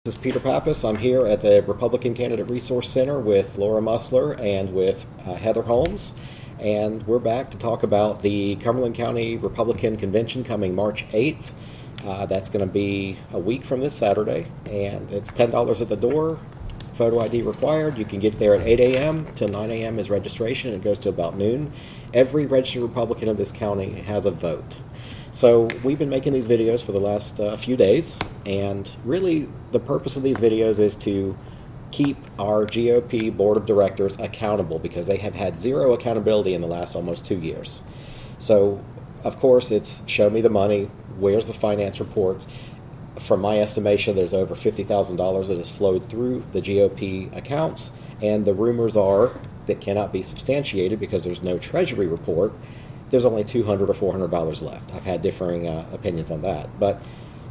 This is Peter Pappas. I'm here at the Republican Candidate Resource Center with Laura Mussler and with Heather Holmes. And we're back to talk about the Cumberland County Republican Convention coming March 8th. That's going to be a week from this Saturday, and it's $10 at the door. Photo ID required. You can get there at 8 a.m. till 9 a.m. is registration. It goes to about noon. Every registered Republican in this county has a vote. So we've been making these videos for the last few days, and really the purpose of these videos is to keep our GOP board of directors accountable, because they have had zero accountability in the last almost 2 years. So of course it's show me the money, where's the finance reports. From my estimation, there's over $50,000 that has flowed through the GOP accounts, and the rumors are that cannot be substantiated because there's no Treasury report. There's only $200 or $400 left. I've had differing opinions on that. But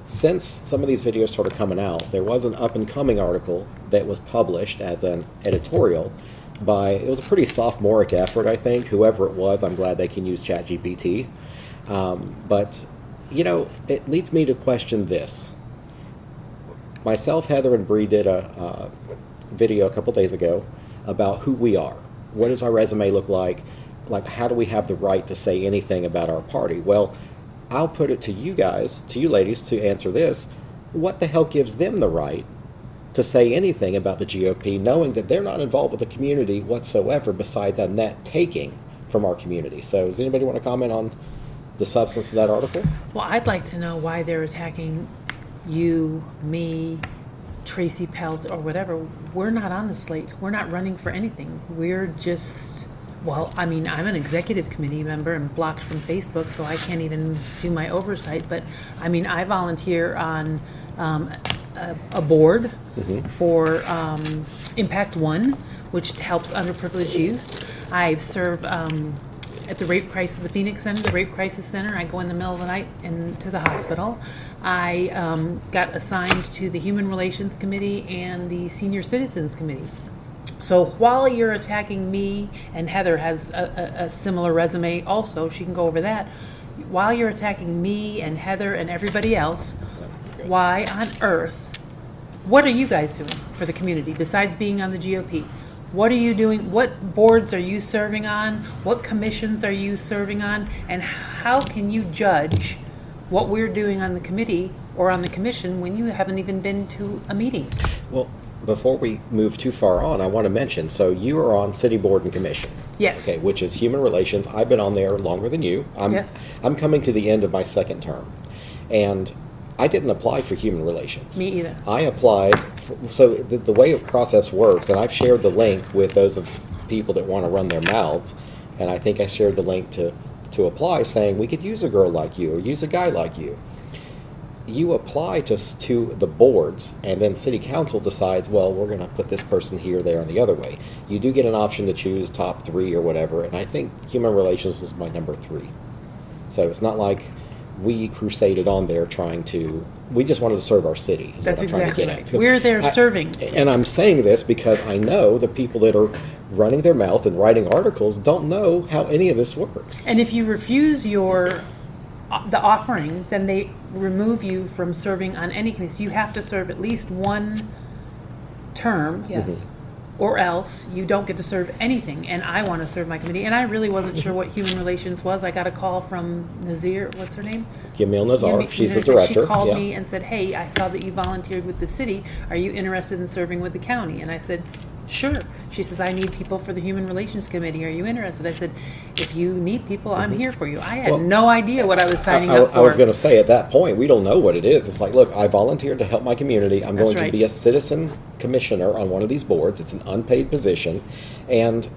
since some of these videos started coming out, there was an up-and-coming article that was published as an editorial by, it was a pretty sophomoric effort, I think. Whoever it was, I'm glad they can use ChatGPT. But, you know, it leads me to question this. Myself, Heather, and Bree did a video a couple days ago about who we are. What does our resume look like? Like, how do we have the right to say anything about our party? Well, I'll put it to you guys, to you ladies, to answer this. What the hell gives them the right to say anything about the GOP, knowing that they're not involved with the community whatsoever besides a net taking from our community? So does anybody want to comment on the substance of that article? Well, I'd like to know why they're attacking you, me, Tracy Pelt, or whatever. We're not on the slate. We're not running for anything. We're just... Well, I mean, I'm an executive committee member and blocked from Facebook, so I can't even do my oversight. But, I mean, I volunteer on a board for Impact One, which helps underprivileged youth. I serve at the Phoenix Center, the Rape Crisis Center. I go in the middle of the night to the hospital. I got assigned to the Human Relations Committee and the Senior Citizens Committee. So while you're attacking me, and Heather has a similar resume also, she can go over that. While you're attacking me and Heather and everybody else, why on earth, what are you guys doing for the community besides being on the GOP? What are you doing? What boards are you serving on? What commissions are you serving on? And how can you judge what we're doing on the committee or on the commission when you haven't even been to a meeting? Well, before we move too far on, I want to mention, so you are on City Board and Commission. Yes. Okay, which is Human Relations. I've been on there longer than you. Yes. I'm coming to the end of my second term. And I didn't apply for Human Relations. Me either. I applied, so the way the process works, and I've shared the link with those of people that want to run their mouths, and I think I shared the link to apply saying we could use a girl like you or use a guy like you. You apply to the boards, and then City Council decides, well, we're going to put this person here, there, and the other way. You do get an option to choose top 3 or whatever, and I think Human Relations was my number 3. So it's not like we crusaded on there we just wanted to serve our city. That's exactly right. We're there serving. And I'm saying this because I know the people that are running their mouth and writing articles don't know how any of this works. And if you refuse the offering, then they remove you from serving on any committee. So you have to serve at least one term. Yes. Or else you don't get to serve anything. And I want to serve my committee. And I really wasn't sure what Human Relations was. I got a call from Nazir, what's her name? Yamil Nazar, she's the director. She called me and said, hey, I saw that you volunteered with the city. Are you interested in serving with the county? And I said, sure. She says, I need people for the Human Relations Committee. Are you interested? I said, if you need people, I'm here for you. I had no idea what I was signing up for. I was going to say, at that point, we don't know what it is. It's like, look, I volunteered to help my community. I'm going to be a citizen commissioner on one of these boards. It's an unpaid position. And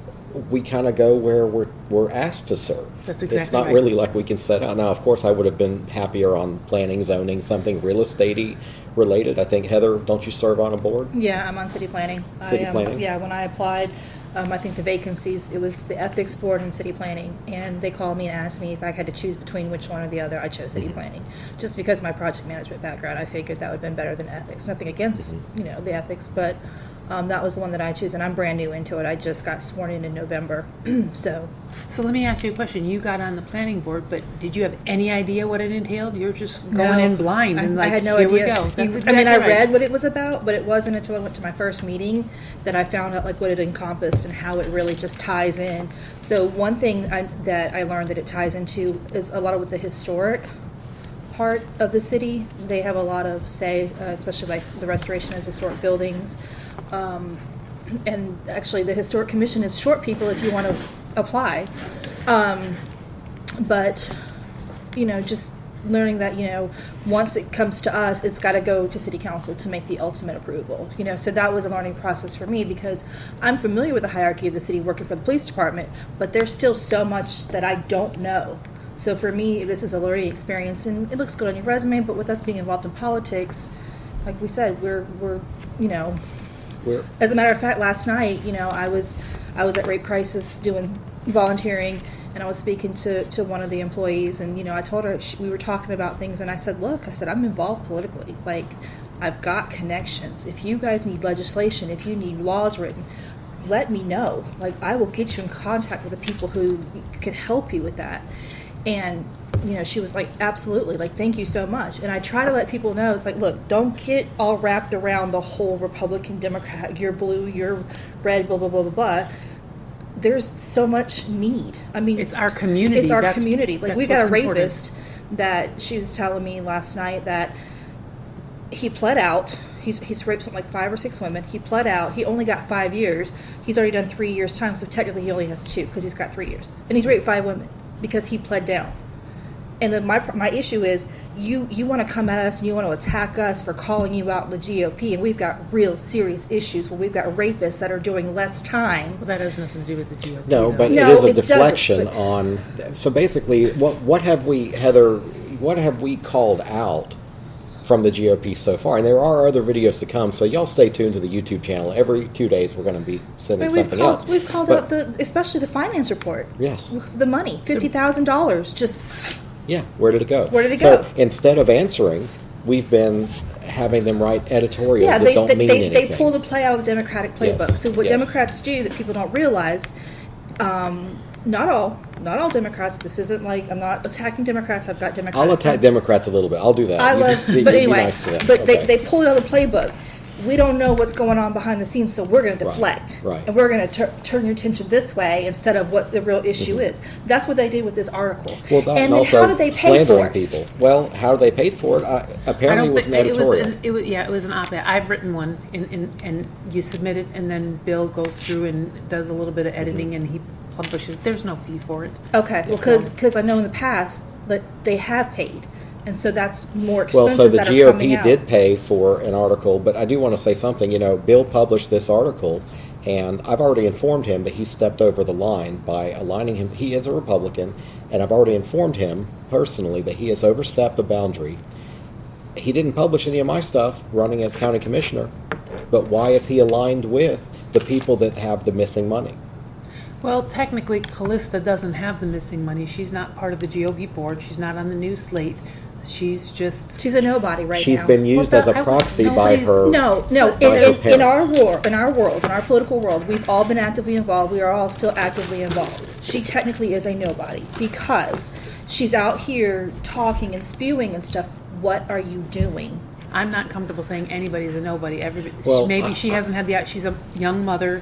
we kind of go where we're asked to serve. That's exactly right. It's not really like we can set out. Now, of course, I would have been happier on planning, zoning, something real estate-y related. I think, Heather, don't you serve on a board? Yeah, I'm on city planning. City planning? Yeah, when I applied, I think the vacancies, it was the ethics board and city planning, and they called me and asked me if I had to choose between which one or the other. I chose city planning. Just because of my project management background, I figured that would have been better than ethics. Nothing against, the ethics, but That was the one that I chose, and I'm brand new into it. I just got sworn in November, so. So let me ask you a question. You got on the planning board, but did you have any idea what it entailed? You're just going in blind and I had no here idea. we go. That's exactly I mean, I right. read what it was about, but it wasn't until I went to my first meeting that I found out like what it encompassed and how it really just ties in. So one thing that I learned that it ties into is a lot of with the historic part of the city. They have a lot of say, especially like the restoration of historic buildings. And actually, the Historic Commission is short people if you want to apply. But, just learning that, once it comes to us, it's got to go to City Council to make the ultimate approval. So that was a learning process for me because I'm familiar with the hierarchy of the city working for the police department, but there's still so much that I don't know. So for me, this is a learning experience, and it looks good on your resume, but with us being involved in politics, like we said, we're as a matter of fact, last night, I was at Rape Crisis doing volunteering, and I was speaking to one of the employees, and I told her we were talking about things, and I said, look, I'm involved politically. Like, I've got connections. If you guys need legislation, if you need laws written, let me know. Like, I will get you in contact with the people who can help you with that. And she was like, absolutely, like, thank you so much. And I try to let people know, it's like, look, don't get all wrapped around the whole Republican, Democrat, you're blue, you're red, blah, blah, blah, blah, blah. There's so much need. I mean, it's our community. It's our community. Like, we got a rapist important. that she was telling me last night that he pled out. He's raped something like 5 or 6 women. He pled out. He only got 5 years. He's already done 3 years time, so technically he only has 2 because he's got 3 years. And he's raped 5 women because he pled down. And then my issue is you want to come at us and you want to attack us for calling you out in the GOP, and we've got real serious issues where we've got rapists that are doing less time. Well, that has nothing to do with the GOP. No, but No, it is a it deflection doesn't, on. So basically, what have we, Heather? What have we called out from the GOP so far? And there are other videos to come, so y'all stay tuned to the YouTube channel. Every 2 days, we're going to be sending something else. We've called out especially the finance report. Yes. The money, $50,000, just. Yeah, where did it go? Where did it so go? Instead of answering, we've been having them write editorials that don't mean anything. They pull the play out of the Democratic playbook. Yes, So what yes. Democrats do that people don't realize, not all Democrats. This isn't like I'm not attacking Democrats. I've got Democrats. I'll attack Democrats a little bit. I'll do that. But anyway, nice to them. but Okay. they pull it out of the playbook. We don't know what's going on behind the scenes, so we're going to deflect. Right. And we're going to turn your attention this way instead of what the real issue is. That's what they did with this article. Well, that, and then also how did they pay for slandering it? people. Well, how they paid for it? Apparently, it was an editorial. It was an op-ed. I've written one, and you submit it, and then Bill goes through and does a little bit of editing, and he publishes. There's no fee for it. Okay, well, because I know in the past that they have paid. And so that's more expenses Well, so the that are coming GOP out. did pay for an article, but I do want to say something. Bill published this article, and I've already informed him that he stepped over the line by aligning him. He is a Republican, and I've already informed him personally that he has overstepped the boundary. He didn't publish any of my stuff running as county commissioner, but why is he aligned with the people that have the missing money? Well, technically, Callista doesn't have the missing money. She's not part of the GOP board. She's not on the new slate. She's a nobody right now. She's been used Well, as a proxy by her. No. by her In our parents. in our political world, we've all been actively involved. We are all still actively involved. She technically is a nobody because she's out here talking and spewing and stuff. What are you doing? I'm not comfortable saying anybody's a nobody. Well, Maybe she hasn't had the. She's a young mother.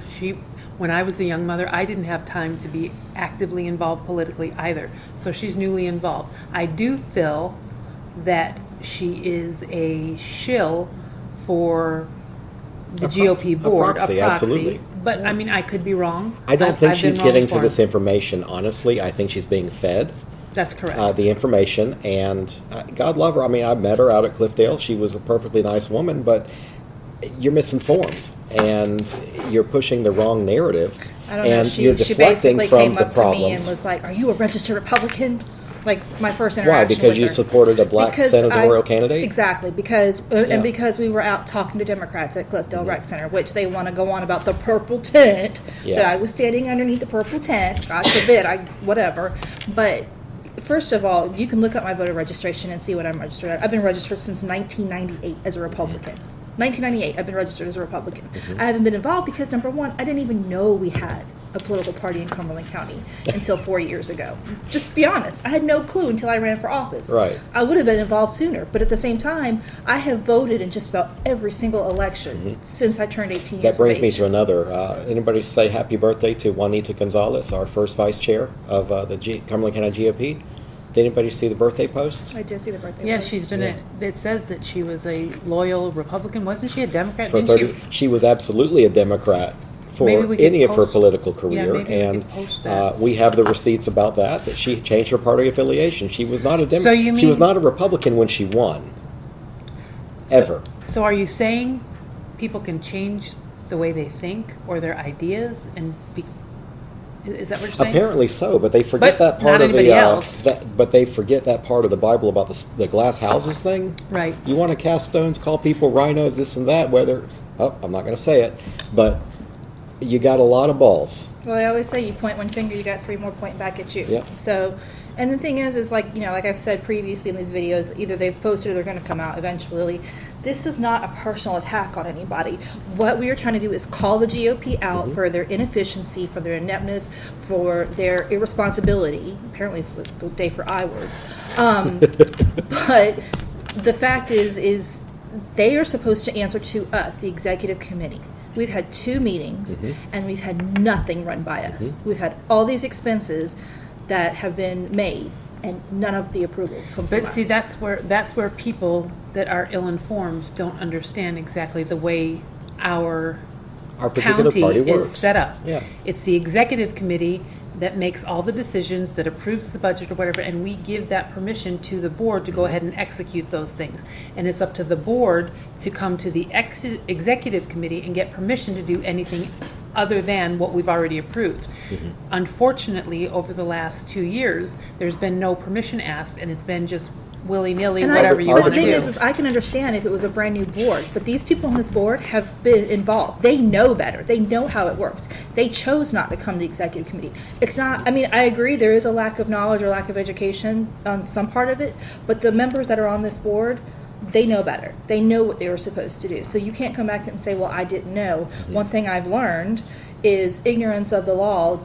When I was a young mother, I didn't have time to be actively involved politically either. So she's newly involved. I do feel that she is a shill for the GOP board, a proxy, absolutely. But I mean, I could be wrong. I don't think I've she's been wrong getting to before. this information, honestly. I think she's being fed That's correct. the information, and God love her. I mean, I met her out at Cliffdale. She was a perfectly nice woman, but you're misinformed, and you're pushing the wrong narrative, I don't know. and She you're deflecting basically from came the up to me and problems. was like, "Are you a registered Republican?" Like my first Why? interaction Because with you her. supported a black Because senatorial candidate? Exactly, because Yeah. and because we were out talking to Democrats at Cliffdale Rec Center, which they want to go on about the purple tent, Yeah. that I was standing underneath the purple tent. God forbid, whatever. But first of all, you can look up my voter registration and see what I'm registered at. I've been registered since 1998 as a Republican. 1998, I've been registered as a Republican. I haven't been involved because, number one, I didn't even know we had a political party in Cumberland County until 4 years ago. Just to be honest, I had no clue until I ran for office. Right. I would have been involved sooner, but at the same time, I have voted in just about every single election since I turned 18 years That brings of me age. to another. Anybody say happy birthday to Juanita Gonzalez, our first vice chair of the Cumberland County GOP? Did anybody see the birthday post? I did see the birthday Yeah, post. she's been Yeah. it says that she was a loyal Republican. Wasn't she a Democrat? For Didn't 30, she was absolutely a Democrat for Maybe we could any of her post- political career, maybe we and could post that. we have the receipts about that she changed her party affiliation. She was not a So you she was mean- not a Republican when she won. Ever. So are you saying people can change the way they think or their ideas and be? Is that what you're saying? Apparently so, but they forget But that part not of the. anybody else. But they forget that part of the Bible about the glass houses thing. Right. You want to cast stones, call people rhinos, this and that. Whether I'm not going to say it, but you got a lot of balls. Well, I always say you point one finger, you got three more pointing back at you. Yep. So, and the thing is like, like I've said previously in these videos, either they've posted or they're going to come out eventually. This is not a personal attack on anybody. What we are trying to do is call the GOP out for their inefficiency, for their ineptness, for their irresponsibility. Apparently it's the day for I words. But the fact is they are supposed to answer to us, the executive committee. We've had 2 meetings and we've had nothing run by us. We've had all these expenses that have been made and none of the approvals come from But us. see, that's where people that are ill-informed don't understand exactly the way our particular county party is works. set up. Yeah. It's the executive committee that makes all the decisions, that approves the budget or whatever, and we give that permission to the board to go ahead and execute those things. And it's up to the board to come to the executive committee and get permission to do anything other than what we've already approved. Unfortunately, over the last 2 years, there's been no permission asked, and it's been just willy-nilly, And whatever you want the to thing do. is I can understand if it was a brand new board, but these people on this board have been involved. They know better. They know how it works. They chose not to come to the executive committee. It's not, I agree there is a lack of knowledge or lack of education on some part of it, but the members that are on this board, they know better. They know what they were supposed to do. So you can't come back and say, well, I didn't know. One thing I've learned is ignorance of the law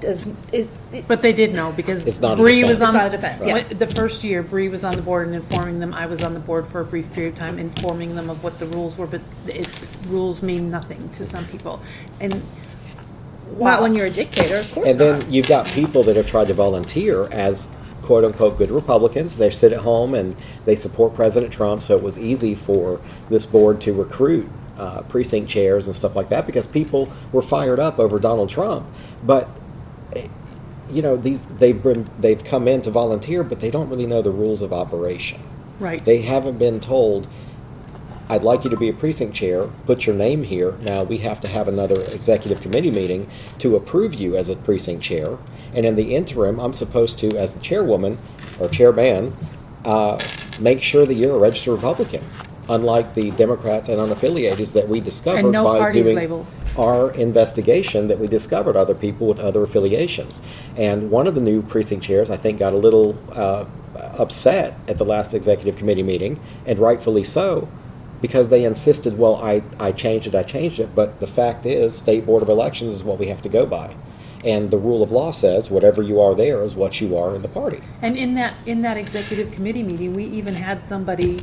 But they did know because It's not a Bree was defense. on It's not a defense, yeah. the first year. Bree was on the board and informing them. I was on the board for a brief period of time, informing them of what the rules were. But rules mean nothing to some people, and not when you're a dictator, of course And not. then you've got people that have tried to volunteer as quote unquote good Republicans. They sit at home and they support President Trump, so it was easy for this board to recruit precinct chairs and stuff like that because people were fired up over Donald Trump. But they've come in to volunteer, but they don't really know the rules of operation. right. They haven't been told, I'd like you to be a precinct chair, put your name here. Now we have to have another executive committee meeting to approve you as a precinct chair. And in the interim, I'm supposed to, as the chairwoman or chairman, make sure that you're a registered Republican. Unlike the Democrats and unaffiliated that we discovered And no by parties doing labeled. our investigation, that we discovered other people with other affiliations. And one of the new precinct chairs, I think, got a little upset at the last executive committee meeting, and rightfully so, because they insisted, well, I changed it, but the fact is, State Board of Elections is what we have to go by. And the rule of law says whatever you are there is what you are in the party. And in that executive committee meeting, we even had somebody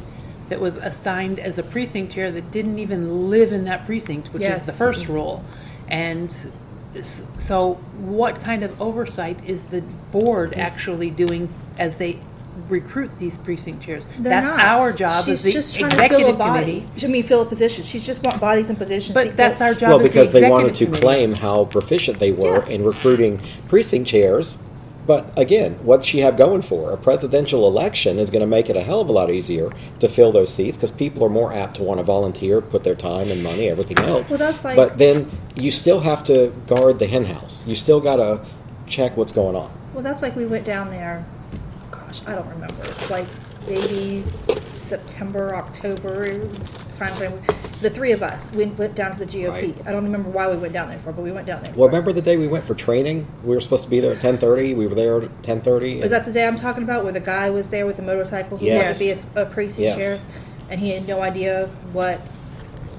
that was assigned as a precinct chair that didn't even live in that precinct, which is the Yes. first rule. And so what kind of oversight is the board actually doing as they recruit these precinct chairs? They're That's not. our job She's as the just trying to fill a executive body. committee. Fill a position. She's just want bodies and positions. But that's our job Well, as the because they executive wanted to committee. claim how proficient they were Yeah. in recruiting precinct chairs. But again, what does she have going for her? A presidential election is going to make it a hell of a lot easier to fill those seats because people are more apt to want to volunteer, put their time and money, everything else. Well, that's like- But then you still have to guard the hen house. You still got to check what's going on. Well, that's like we went down there, gosh, I don't remember, like maybe September, October, it was time frame. The three of us, we went down to the GOP. Right. I don't remember why we went down there for, but we went down there for. Well, remember the day we went for training? We were supposed to be there at 10:30. We were there at 10:30. Was that the day I'm talking about where the guy was there with the motorcycle who Yes. wanted to be a precinct Yes. chair and he had no idea what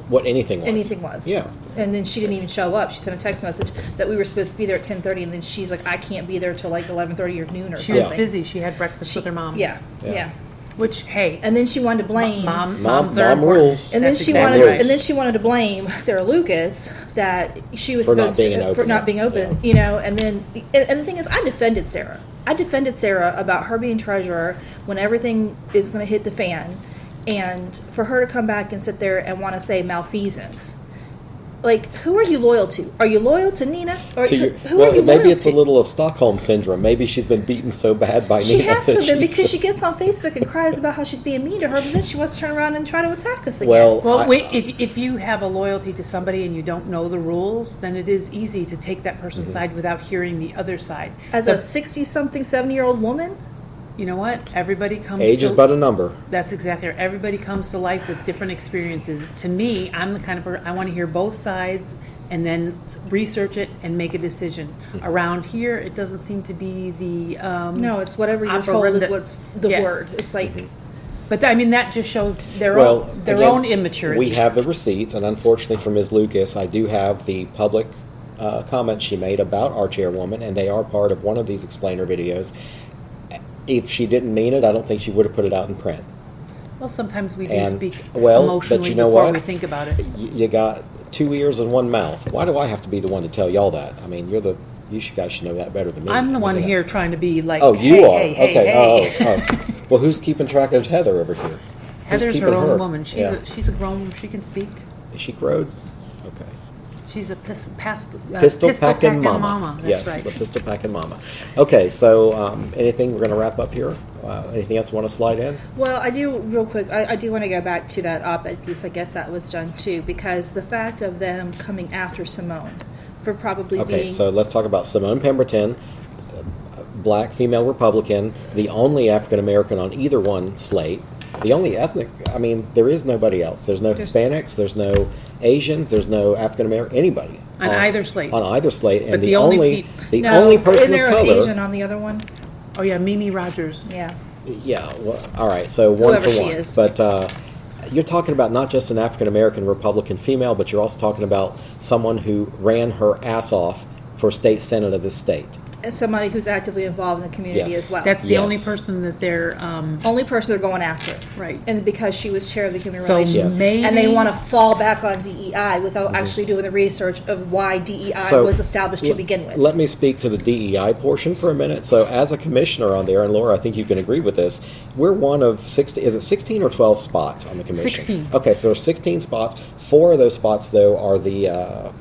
what anything was. anything was. Yeah. And then she didn't even show up. She sent a text message that we were supposed to be there at 10:30, and then she's like, I can't be there till like 11:30 or noon or She something. was busy. She had breakfast with her mom. Yeah, Yeah. yeah. Which, hey, And then she wanted to blame. moms are mom important. rules. And then That's she exactly wanted, right. and then she wanted to blame Sarah Lucas that she was For not supposed being to open. for not being open, you know. And then, and the thing is, I defended Sarah. I defended Sarah about her being treasurer when everything is going to hit the fan, and for her to come back and sit there and want to say malfeasance. Like, who are you loyal to? Are you loyal to Nina? Or To your, who are you loyal maybe it's to? a little of Stockholm syndrome. Maybe she's been beaten so bad by She Nina has to that have been she's because she just- gets on Facebook and cries about how she's being mean to her, but then she wants to turn around and try to attack us again. Well, Wait, if you have a loyalty to somebody and you don't know the rules, then it is easy to take that person's Mm-hmm. side without hearing the other side. As a 60-something, 70-year-old woman, You know what? Everybody comes age to, is but a number. That's exactly right. Everybody comes to life with different experiences. To me, I'm the kind of person, I want to hear both sides and then research it and make a decision. Around here, it doesn't seem to be the... no, it's whatever you're Opera told room is that- what's the Yes. word. It's like, But I mean, that just shows their Well, own, their again, own immaturity. We have the receipts, and unfortunately for Ms. Lucas, I do have the public comments she made about our chairwoman, and they are part of one of these explainer videos. If she didn't mean it, I don't think she would have put it out in print. Well, sometimes we do And, speak well, but emotionally you know before what? we think about it. You got 2 ears and 1 mouth. Why do I have to be the one to tell y'all that? I mean, guys should know that better than me. I'm the I mean, one you know. here trying to be like, Oh, you hey, are? hey, hey, Okay. hey. Oh. Well, who's keeping track of Heather over here? Who's Heather's her keeping own woman. She's, Yeah. she's a grown, she can speak. Is she crowed? Okay. She's a Pistol packing mama. That's Yes, right. the pistol packing mama. Okay, so anything we're going to wrap up here? Anything else you want to slide in? well, I do, real quick, I do want to go back to that op-ed piece. I guess that was done too, because the fact of them coming after Semone for probably Okay, being... so let's talk about Semone Pemberton, black female Republican, the only African American on either one slate. The only ethnic, I mean, there is nobody else. There's no Hispanics, there's no Asians, there's no African American, anybody. On either slate. On either slate. And But the the only only, peop- the no, only person isn't there of an color. Asian on the other one? Oh, yeah, Mimi Rogers. Yeah. Yeah, well, all right, so one Whoever for she one. is. But you're talking about not just an African American Republican female, but you're also talking about someone who ran her ass off for state senate of this state. And somebody who's actively involved in the community Yes. as well. That's the Yes. only person that they're, only person they're going after. right. And because she was chair of the Human So Relations. Yes. maybe... And they want to fall back on DEI without actually doing the research of why DEI So, was established to begin with. Let me speak to the DEI portion for a minute. So, as a commissioner on there, and Laura, I think you can agree with this, we're one of 16, is it 16 or 12 spots on the commission? 16. Okay, so there's 16 spots. 4 of those spots, though, are the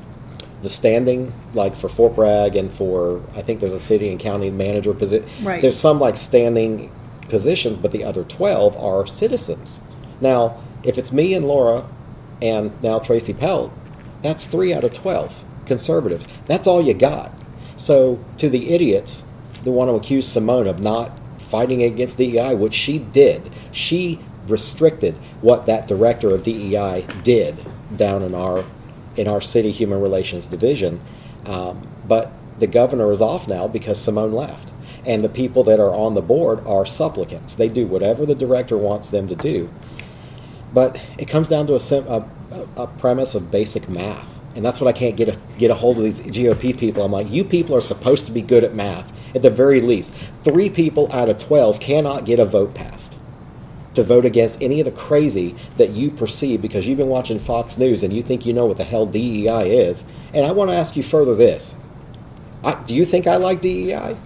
standing, like for Fort Bragg and for, I think there's a city and county manager position. Right. There's some like standing positions, but the other 12 are citizens. Now, if it's me and Laura and now Tracy Pelt, that's 3 out of 12 conservatives. That's all you got. So to the idiots that want to accuse Semone of not fighting against DEI, which she did, she restricted what that director of DEI did down in our city human relations division. But the governor is off now because Semone left. And the people that are on the board are supplicants. They do whatever the director wants them to do. But it comes down to a premise of basic math. And that's what I can't get a hold of these GOP people. I'm like, you people are supposed to be good at math, at the very least. 3 people out of 12 cannot get a vote passed to vote against any of the crazy that you perceive because you've been watching Fox News and you think you know what the hell DEI is. And I want to ask you further this. Do you think I like DEI?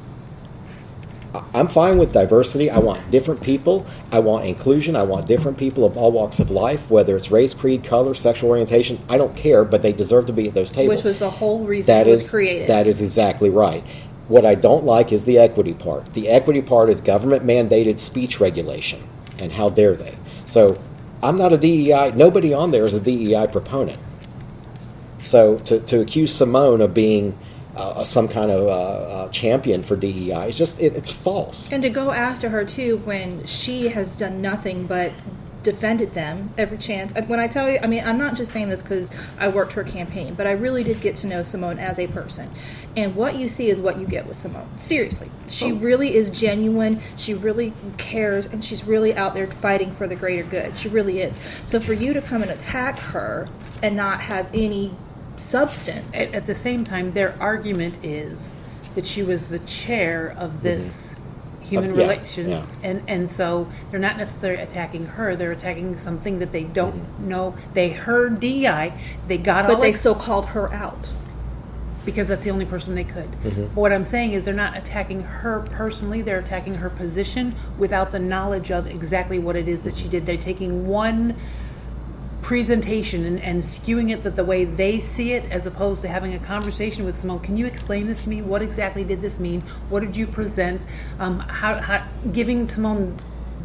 I'm fine with diversity. I want different people. I want inclusion. I want different people of all walks of life, whether it's race, creed, color, sexual orientation. I don't care, but they deserve to be at those tables. Which was the whole reason it was created. That is exactly right. What I don't like is the equity part. The equity part is government-mandated speech regulation, and how dare they? So I'm not a DEI, nobody on there is a DEI proponent. So to accuse Semone of being some kind of champion for DEI is just, it's false. And to go after her too when she has done nothing but defended them every chance. When I tell you, I mean, I'm not just saying this because I worked her campaign, but I really did get to know Semone as a person. And what you see is what you get with Semone. Seriously. She really is genuine. She really cares, and she's really out there fighting for the greater good. She really is. So for you to come and attack her and not have any substance. At the same time, their argument is that she was the chair of this human relations, and so they're not necessarily attacking her. They're attacking something that they don't know. They heard DEI. They got all, but they still called her out because that's the only person they could. But what I'm saying is they're not attacking her personally. They're attacking her position without the knowledge of exactly what it is that she did. They're taking one presentation and skewing it the way they see it, as opposed to having a conversation with Semone. Can you explain this to me? What exactly did this mean? What did you present? How giving Semone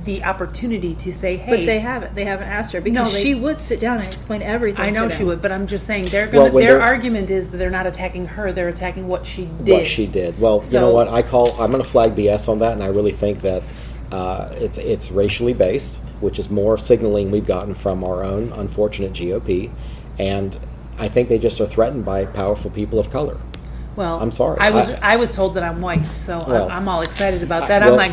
the opportunity to say, hey. But they haven't asked her, because she would sit down and explain everything. I know to them. she would, but I'm just saying their argument is that they're not attacking her, they're attacking what she did. What she did. Well, you know what, I'm going to flag BS on that, and I really think that it's racially based, which is more signaling we've gotten from our own unfortunate GOP, and I think they just are threatened by powerful people of color. Well, I'm sorry. I was told that I'm white, so I'm all excited about that. Well, I'm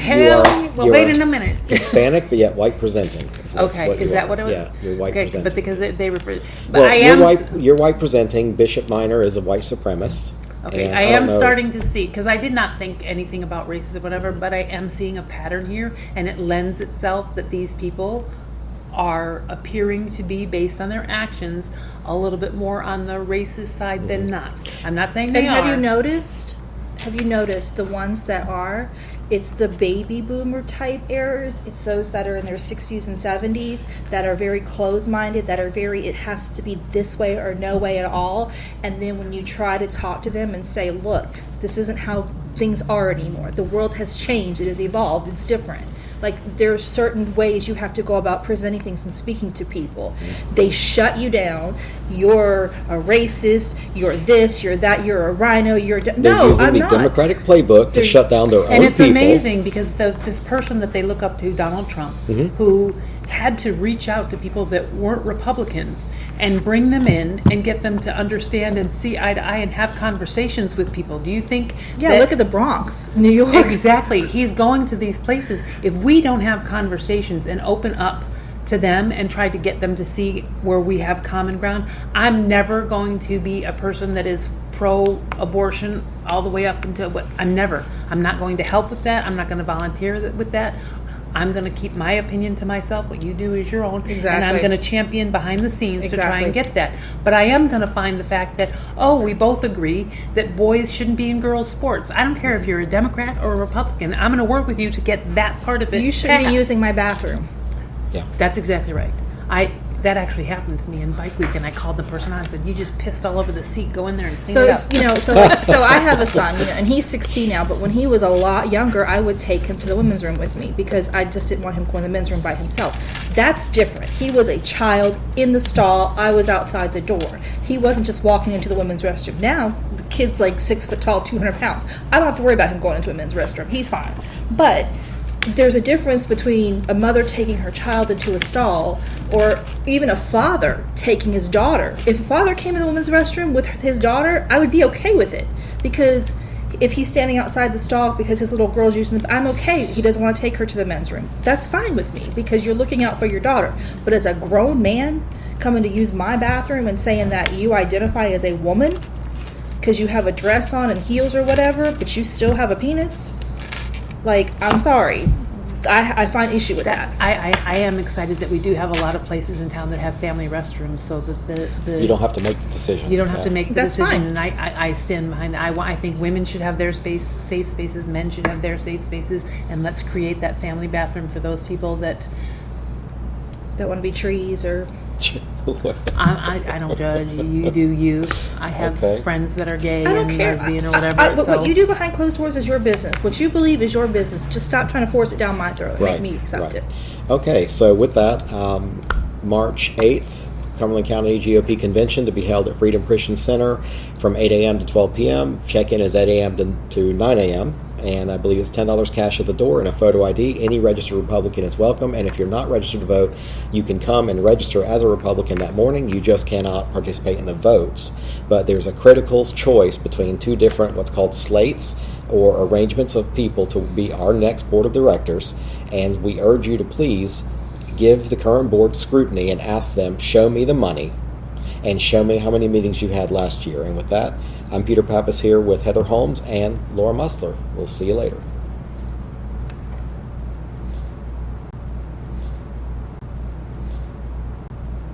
like, wait a minute. Hispanic, but yet white presenting. Is that what it was? Yeah, you're white presenting. But because they refer, but well, you're white presenting. Bishop Minor is a white supremacist. Okay, I am starting to see, because I did not think anything about racism or whatever, but I am seeing a pattern here, and it lends itself that these people are appearing to be, based on their actions, a little bit more on the racist side than not. I'm not saying they are. Have you noticed the ones that are? It's the baby boomer type heirs. It's those that are in their 60s and 70s that are very closed-minded, that are very, it has to be this way or no way at all. And then when you try to talk to them and say, look, this isn't how things are anymore. The world has changed. It has evolved. It's different. Like, there are certain ways you have to go about presenting things and speaking to people. They shut you down. You're a racist. You're this. You're that. You're a rhino. They're using the Democratic playbook to shut down their own people. And it's amazing, because this person that they look up to, Donald Trump, who had to reach out to people that weren't Republicans and bring them in and get them to understand and see eye to eye and have conversations with people. Do you think look at the Bronx, New York. Exactly. He's going to these places. If we don't have conversations and open up to them and try to get them to see where we have common ground, I'm never going to be a person that is pro-abortion all the way up until I'm not going to help with that. I'm not going to volunteer with that. I'm going to keep my opinion to myself. What you do is your own. Exactly. And I'm going to champion behind the scenes to try and get that. But I am going to find the fact that, we both agree that boys shouldn't be in girls' sports. I don't care if you're a Democrat or a Republican. I'm going to work with you to get that part of it You shouldn't be using my bathroom. Yeah. That's exactly right. That actually happened to me in Bike Week, and I called the person on and said, you just pissed all over the seat. Go in there and clean it up. So I have a son, and he's 16 now, but when he was a lot younger, I would take him to the women's room with me because I just didn't want him going to the men's room by himself. That's different. He was a child in the stall. I was outside the door. He wasn't just walking into the women's restroom. Now, the kid's like 6 foot tall, 200 pounds. I don't have to worry about him going into a men's restroom. He's fine. But there's a difference between a mother taking her child into a stall or even a father taking his daughter. If a father came in the women's restroom with his daughter, I would be okay with it, because if he's standing outside the stall because his little girl's using I'm okay. He doesn't want to take her to the men's room. That's fine with me, because you're looking out for your daughter. But as a grown man coming to use my bathroom and saying that you identify as a woman because you have a dress on and heels or whatever, but you still have a penis, I'm sorry. I find issue with that. I am excited that we do have a lot of places in town that have family restrooms, so that you don't have to make the decision. You don't have to make the That's decision, fine. And I stand behind that. I think women should have their safe spaces, men should have their safe spaces, and let's create that family bathroom for those people that want to be trees or... I don't judge. You do you. I have friends that are gay and lesbian or whatever. What you do behind closed doors is your business. What you believe is your business. Just stop trying to force it down my throat and make me accept it. Okay, so with that, March 8th, Cumberland County GOP Convention to be held at Freedom Christian Center from 8 a.m. to 12 p.m. Check-in is 8 a.m. to 9 a.m. and I believe it's $10 cash at the door and a photo ID. Any registered Republican is welcome, and if you're not registered to vote, you can come and register as a Republican that morning. You just cannot participate in the votes. But there's a critical choice between two different what's called slates, or arrangements of people to be our next board of directors, and we urge you to please give the current board scrutiny and ask them, show me the money and show me how many meetings you had last year. And with that, I'm Peter Pappas here with Heather Holmes and Laura Mussler. We'll see you later.